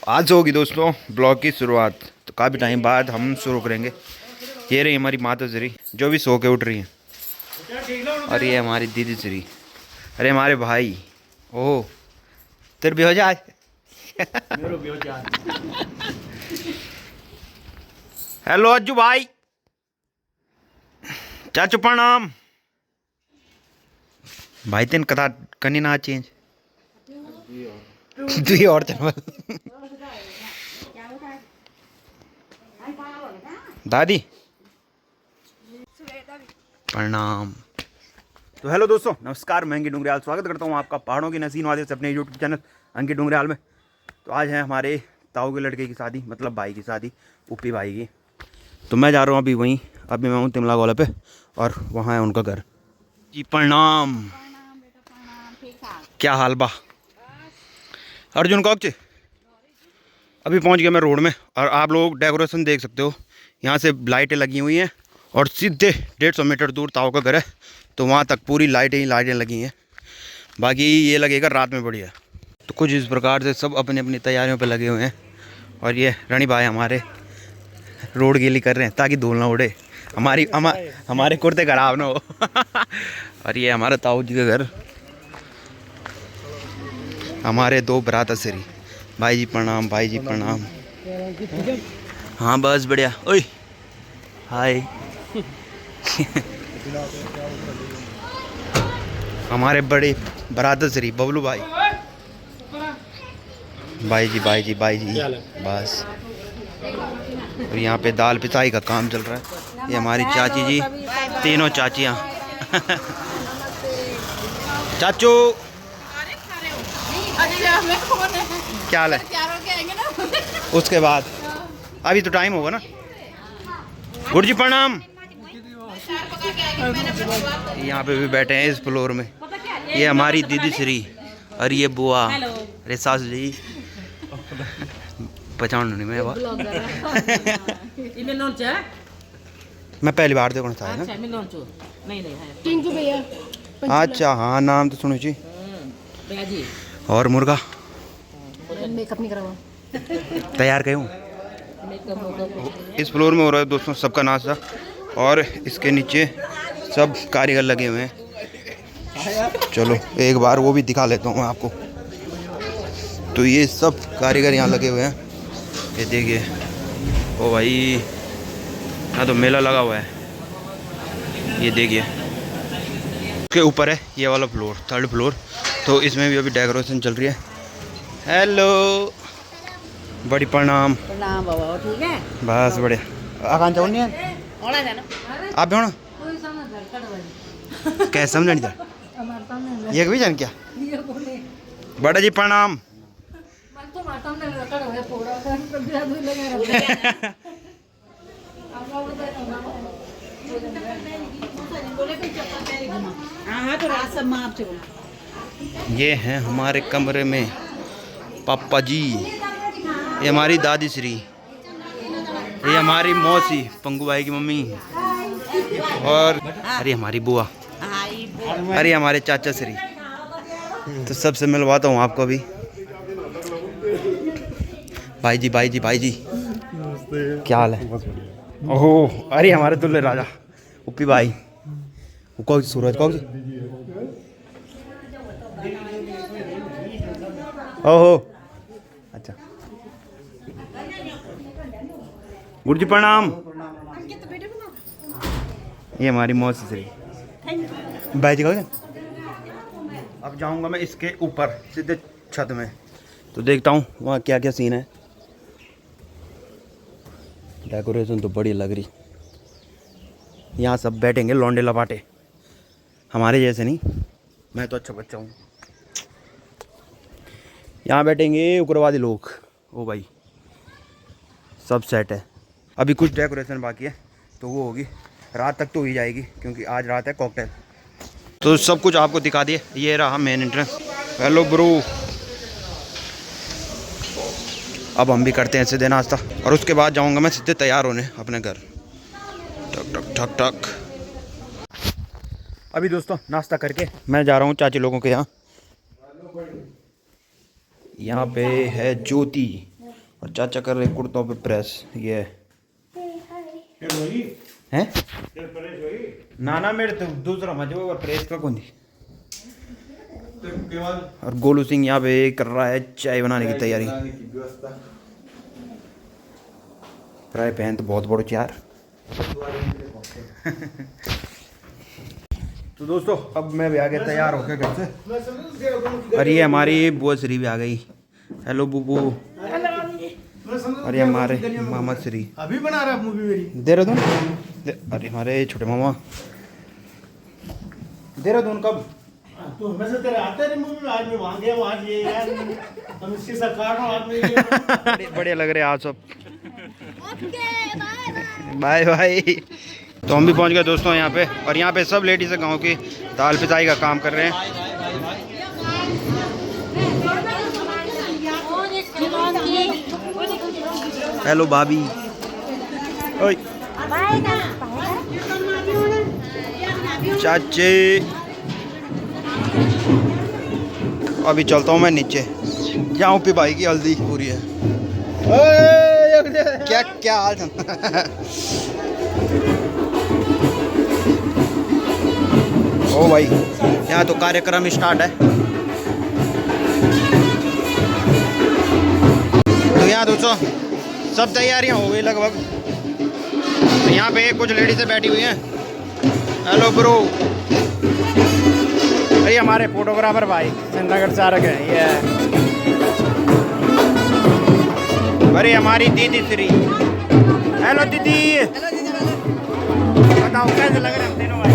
आज से होगी दोस्तों ब्लॉग की शुरुआत। तो काफ़ी टाइम बाद हम शुरू करेंगे। ये रही हमारी माता श्री जो भी सो के उठ रही है, और ये हमारी दीदी श्री, अरे हमारे भाई। ओह तेरे भी हो जाए। हेलो अज्जू भाई, चाचू प्रणाम। भाई तेन कथा करनी ना चेंज तू और चल दादी प्रणाम। तो हेलो दोस्तों, नमस्कार। मैं अंकित डुंगरियाल स्वागत करता हूँ आपका पहाड़ों की नसीन वादे से अपने यूट्यूब चैनल अंकित डुंगरियाल में। तो आज है हमारे ताऊ के लड़के की शादी, मतलब भाई की शादी, उपी भाई की। तो मैं जा रहा हूँ अभी वहीं। अभी मैं हूँ तिमला गोला पे और वहाँ है उनका घर। जी प्रणाम। क्या हाल बा अर्जुन कौकचे? अभी पहुँच गया मैं रोड में, और आप लोग डेकोरेशन देख सकते हो। यहाँ से लाइटें लगी हुई हैं और सीधे 150 मीटर दूर ताऊ का घर है, तो वहाँ तक पूरी लाइटें ही लाइटें लगी हैं। बाकी ये लगेगा रात में बढ़िया। तो कुछ इस प्रकार से सब अपनी अपनी तैयारियों पे लगे हुए हैं। और ये रणि भाई हमारे रोड गीली कर रहे हैं ताकि धूल ना उड़े, हमारे कुर्ते खराब ना हो। और ये हमारा ताऊ जी का घर, हमारे दो बराता श्री। भाई जी प्रणाम, भाई जी प्रणाम। हाँ बस बढ़िया। ओए हाय। हमारे बड़े बरादर श्री बबलू भाई। भाई जी भाई जी भाई जी बस। और यहाँ पे दाल पिसाई का काम चल रहा है। ये हमारी चाची जी, तीनों चाचियाँ। चाचू क्या हाल है? उसके बाद अभी तो टाइम होगा ना। गुरु जी प्रणाम। यहाँ पे भी बैठे हैं इस फ्लोर में। ये हमारी दीदी श्री और ये बुआ, अरे सासू जी पहचान नहीं मैं। मैं पहली बार देखना था ना। अच्छा हाँ, नाम तो सुनो जी। और मुर्गा मेकअप नहीं करवा तैयार करूँ। इस फ्लोर में हो रहा है दोस्तों सबका नाश्ता, और इसके नीचे सब कारीगर लगे हुए हैं। चलो एक बार वो भी दिखा लेता हूँ मैं आपको। तो ये सब कारीगर यहाँ लगे हुए हैं। ये देखिए, ओ भाई यहाँ तो मेला लगा हुआ है। ये देखिए, उसके ऊपर है ये वाला फ्लोर, 3rd फ्लोर। तो इसमें भी अभी डेकोरेशन चल रही है। हेलो बड़ी प्रणाम। प्रणाम बाबा, ठीक है बस बढ़िया। आकांक्षा नहीं है आप भी होना कैसे समझ नहीं ये भी जान क्या। बड़ा जी प्रणाम। ये हैं हमारे कमरे में पापा जी, ये हमारी दादी श्री, ये हमारी मौसी पंगू भाई की मम्मी, और अरे हमारी बुआ, अरे हमारे चाचा श्री। तो सबसे मिलवाता हूँ आपको भी। भाई जी भाई जी भाई जी क्या हाल है? ओहो अरे हमारे दुल्हे राजा उपी भाई। कौन सूरज कौन सी? ओहो अच्छा। गुरु जी प्रणाम। ये हमारी मौसी श्री भाई जी। अब जाऊंगा मैं इसके ऊपर सीधे छत में, तो देखता हूँ वहाँ क्या क्या सीन है। डेकोरेशन तो बड़ी लग रही। यहाँ सब बैठेंगे लौंडे लपाटे, हमारे जैसे नहीं। मैं तो अच्छा बच्चा हूँ। यहाँ बैठेंगे उग्रवादी लोग। ओ भाई सब सेट है। अभी कुछ डेकोरेशन बाकी है, तो वो होगी रात तक तो हो ही जाएगी, क्योंकि आज रात है कॉकटेल। तो सब कुछ आपको दिखा दिए। ये रहा मेन एंट्रेंस। Hello bro. अब हम भी करते हैं सीधे नाश्ता, और उसके बाद जाऊंगा मैं सीधे तैयार होने अपने घर। टक टक ठक ठक। अभी दोस्तों नाश्ता करके मैं जा रहा हूँ चाची लोगों के यहाँ। यहाँ पे है ज्योति, और चाचा कर रहे कुर्तों पे प्रेस। ये है ना ना मेरे तो दूसरा मजा होगा प्रेस का कौन। और गोलू सिंह यहाँ पे कर रहा है चाय बनाने की तैयारी। फ्राई पैन तो बहुत बड़ो यार। तो दोस्तों अब मैं भी आ गया तैयार होकर घर से। और ये हमारी बुआ श्री भी आ गई। हेलो बुबू। और ये हमारे मामा श्री अभी बना रहा मूवी मेरी देहरादून। अरे हमारे छोटे मामा देहरादून कब तो हमेशा तेरे आते रहे मूवी में। आज मैं वहाँ गया आज ये यार हम इसके साथ काट रहा हूँ आज मैं। बढ़िया लग रहे हैं आज सब। Bye bye. तो हम भी पहुंच गए दोस्तों यहाँ पे। और यहाँ पे सब लेडीज गांव की दाल पिसाई का काम कर रहे हैं। हेलो भाभी। ओए चाची। अभी चलता हूँ मैं नीचे। यहाँ पे भाई की हल्दी पूरी है। क्या क्या हाल ओ भाई यहाँ तो कार्यक्रम स्टार्ट है। तो यहाँ दोस्तों सब तैयारियां हो गई लगभग। तो यहाँ पे कुछ लेडीज़ें बैठी हुई हैं। Hello bro. अरे हमारे फोटोग्राफर भाई श्रीनगर से आ रखे हैं। ये अरे हमारी दीदी श्री। हेलो दीदी। बताओ कैसे लग रहे हैं हम तीनों भाई।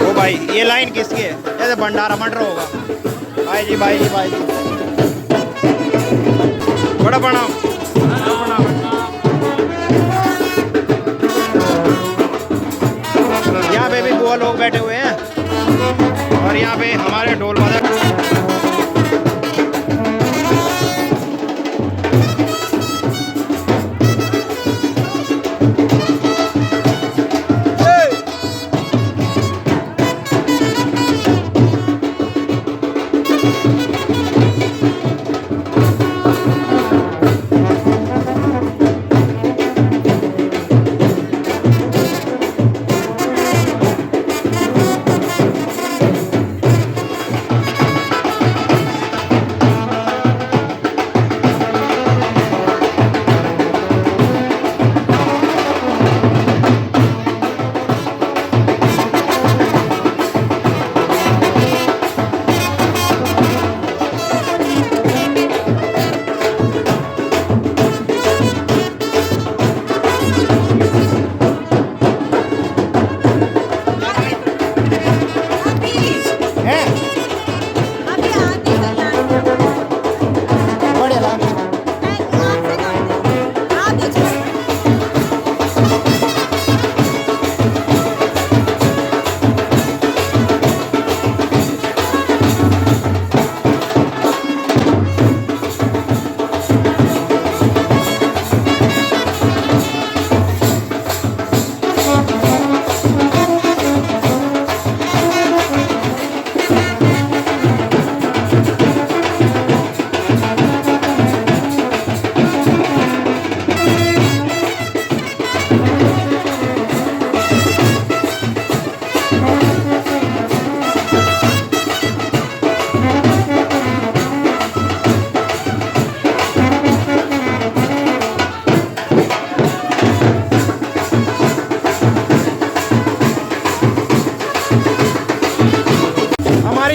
ओ भाई ये लाइन किसकी है? जैसे भंडारा मटर होगा। भाई जी भाई जी भाई जी बड़ा प्रणाम। यहाँ पे भी बुआ लोग बैठे हुए हैं। और यहाँ पे हमारे ढोल वादक।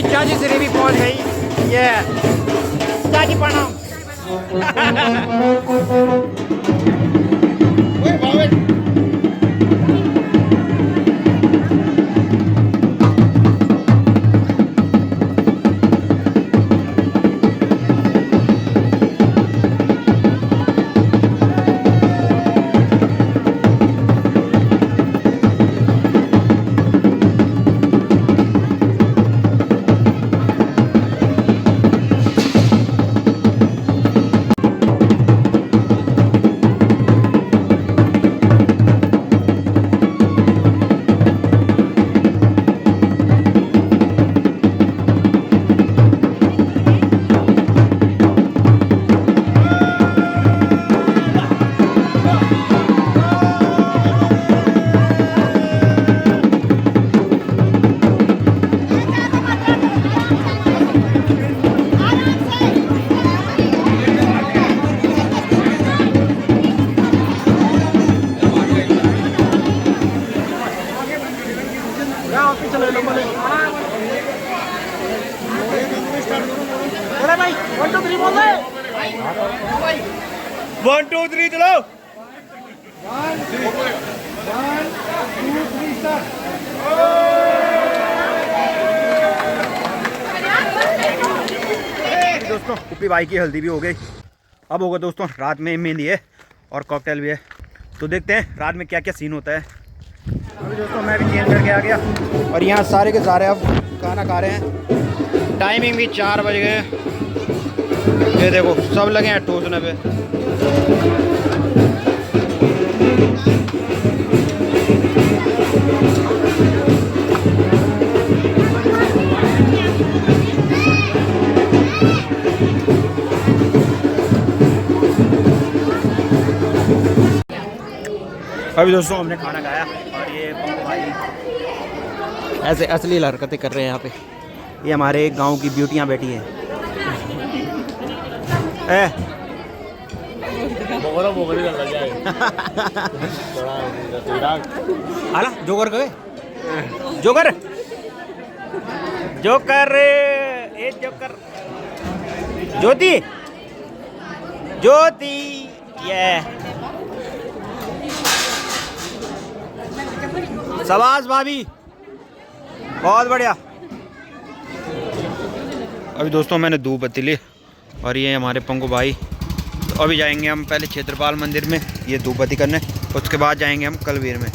चाची श्री भी पहुंच गई। ये चाची प्रणाम। 1 2 3 चलो। दोस्तों कुप्पी भाई की हल्दी भी हो गई। अब होगा दोस्तों रात में मेहंदी है और कॉकटेल भी है, तो देखते हैं रात में क्या क्या सीन होता है। अभी दोस्तों मैं भी चेंज करके आ गया और यहाँ सारे के सारे अब खाना खा रहे हैं। टाइमिंग भी 4 बज गए। ये देखो सब लगे हैं ठूसने पे। अभी दोस्तों हमने खाना खाया और ये भाई ऐसे असली हरकतें कर रहे हैं यहाँ पे। ये हमारे गांव की ब्यूटियाँ बैठी हैं। आला जोकर गए जोकर जोकर ए जोकर ज्योति ज्योति ये शाबाश भाभी बहुत बढ़िया। अभी दोस्तों मैंने धूप बत्ती ली और ये हमारे पंकु भाई। तो अभी जाएंगे हम पहले क्षेत्रपाल मंदिर में ये धूप बत्ती करने, उसके बाद जाएंगे हम कलवीर में।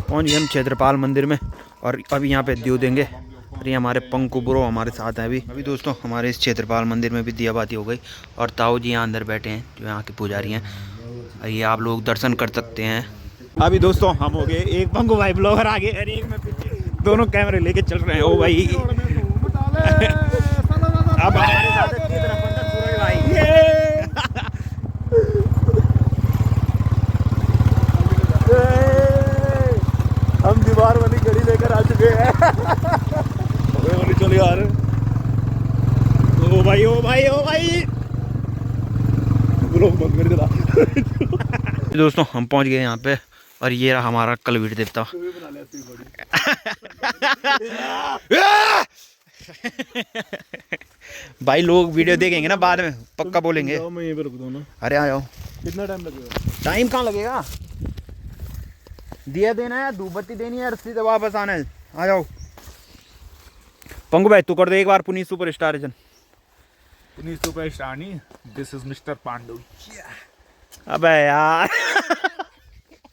पहुँच गए हम क्षेत्रपाल मंदिर में और अभी यहाँ पे दियो देंगे। और ये हमारे पंकु ब्रो हमारे साथ हैं अभी दोस्तों हमारे इस क्षेत्रपाल मंदिर में भी दिया बाती हो गई और ताऊ जी यहाँ अंदर बैठे हैं जो यहाँ के पुजारी हैं। ये आप लोग दर्शन कर सकते हैं। अभी दोस्तों हम हो गए, एक पंकु भाई ब्लॉगर आगे और एक में पीछे, दोनों कैमरे लेके चल रहे हैं। ओ भाई अब हमारे साथ सूरज भाई। हम दीवार वाली घड़ी लेकर आ चुके हैं। चलो यार। ओ भाई ओ भाई ओ भाई दोस्तों हम पहुंच गए यहाँ पे और ये रहा हमारा कलवीर देवता। भाई लोग वीडियो देखेंगे ना बाद में पक्का बोलेंगे। मैं यहीं पे रुक दूँ ना। अरे आ जाओ। कितना टाइम लगेगा? टाइम कहाँ लगेगा, दिया देना है, धूप बत्ती देनी है, रस्सी से वापस आना है। आ जाओ पंकु भाई तू कर दे एक बार पुनीत सुपर स्टार जन। पुनीत सुपर स्टार नहीं, दिस इज मिस्टर पांडु। अबे यार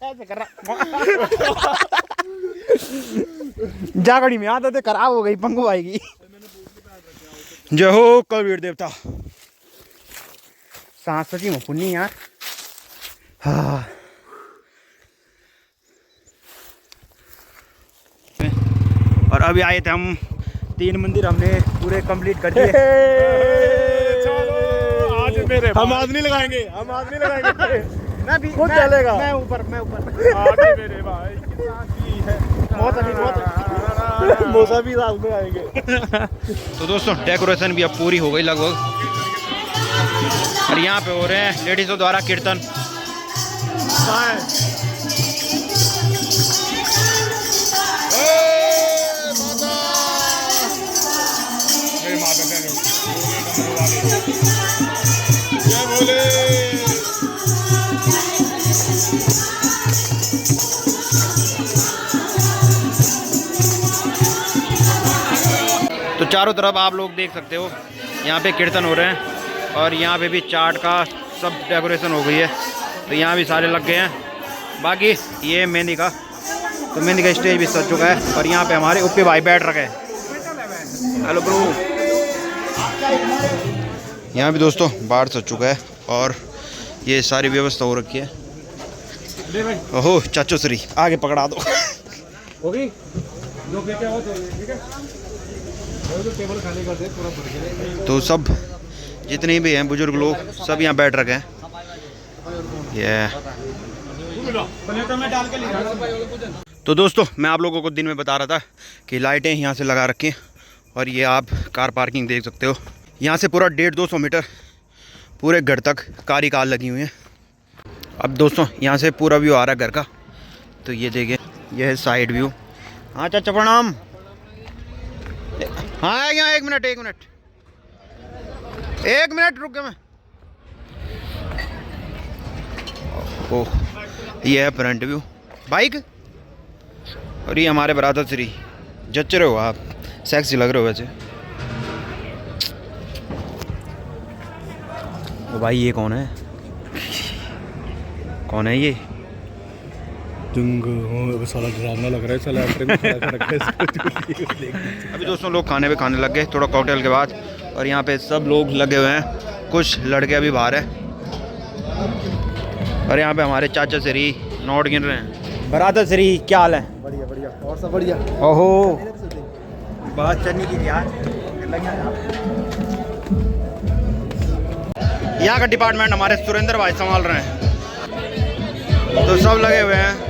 ऐसे कर रहा जागड़ी में आदतें खराब हो गई पंकु भाई की। जय हो कलवीर देवता। सांस सची में पुन्नी यार। हाँ और अभी आए थे हम 3 मंदिर हमने पूरे कंप्लीट कर दिए। आज मेरे हम आज नहीं लगाएंगे, हम आज नहीं लगाएंगे। मैं भी खुद चलेगा। मैं ऊपर आज मेरे भाई की है मौसा भी रात में आएंगे। तो दोस्तों डेकोरेशन भी अब पूरी हो गई लगभग और यहाँ पे हो रहे हैं लेडीजों द्वारा कीर्तन। जय भोले। तो चारों तरफ आप लोग देख सकते हो यहाँ पे कीर्तन हो रहे हैं और यहाँ पे भी चाट का सब डेकोरेशन हो गई है। तो यहाँ भी सारे लग गए हैं। बाकी ये मेहंदी का, तो मेहंदी का स्टेज भी सज चुका है और यहाँ पे हमारे उप्पी भाई बैठ रखे हैं। Hello bro. यहाँ भी दोस्तों बाढ़ सज चुका है और ये सारी व्यवस्था हो रखी है। ओहो चाचो श्री आगे पकड़ा दो। होगी जो बेटा हो तो ठीक है। तो टेबल खाली कर दे पूरा भर के। तो सब जितने भी हैं बुजुर्ग लोग सब यहाँ बैठ रखे हैं। ये तो दोस्तों मैं आप लोगों को दिन में बता रहा था कि लाइटें यहाँ से लगा रखी हैं और ये आप कार पार्किंग देख सकते हो। यहाँ से पूरा 150-200 मीटर पूरे घर तक कारी कार लगी हुई है। अब दोस्तों यहाँ से पूरा व्यू आ रहा है घर का। तो ये देखिए ये है साइड व्यू। हाँ चाचा प्रणाम। हाँ यहाँ एक मिनट एक मिनट रुक गया मैं। ओह ये है फ्रंट व्यू बाइक। और ये हमारे बरादर श्री। जच रहे हो आप, सेक्सी लग रहे हो वैसे। तो भाई ये कौन है? कौन है ये? साला डरावना लग रहा है साला। अभी दोस्तों लोग खाने लग गए थोड़ा कॉकटेल के बाद। और यहाँ पे सब लोग लगे हुए हैं, कुछ लड़के अभी बाहर है। और यहाँ पे हमारे चाचा श्री नोट गिन रहे हैं। बरादर श्री क्या हाल है? बढ़िया बढ़िया और सब बढ़िया। ओहो बात चलनी की यार। यहाँ का डिपार्टमेंट हमारे सुरेंद्र भाई संभाल रहे हैं, तो सब लगे हुए हैं।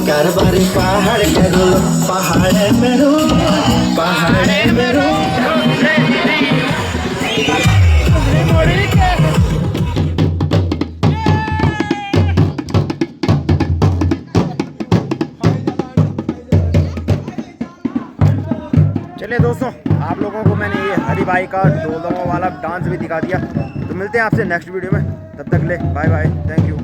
कारबारी पहाड़ कर लो, पहाड़ में रो, पहाड़ में रो। चलिए दोस्तों, आप लोगों को मैंने ये हरी भाई का ढोल वाला डांस भी दिखा दिया। तो मिलते हैं आपसे नेक्स्ट वीडियो में, तब तक ले बाय बाय, थैंक यू।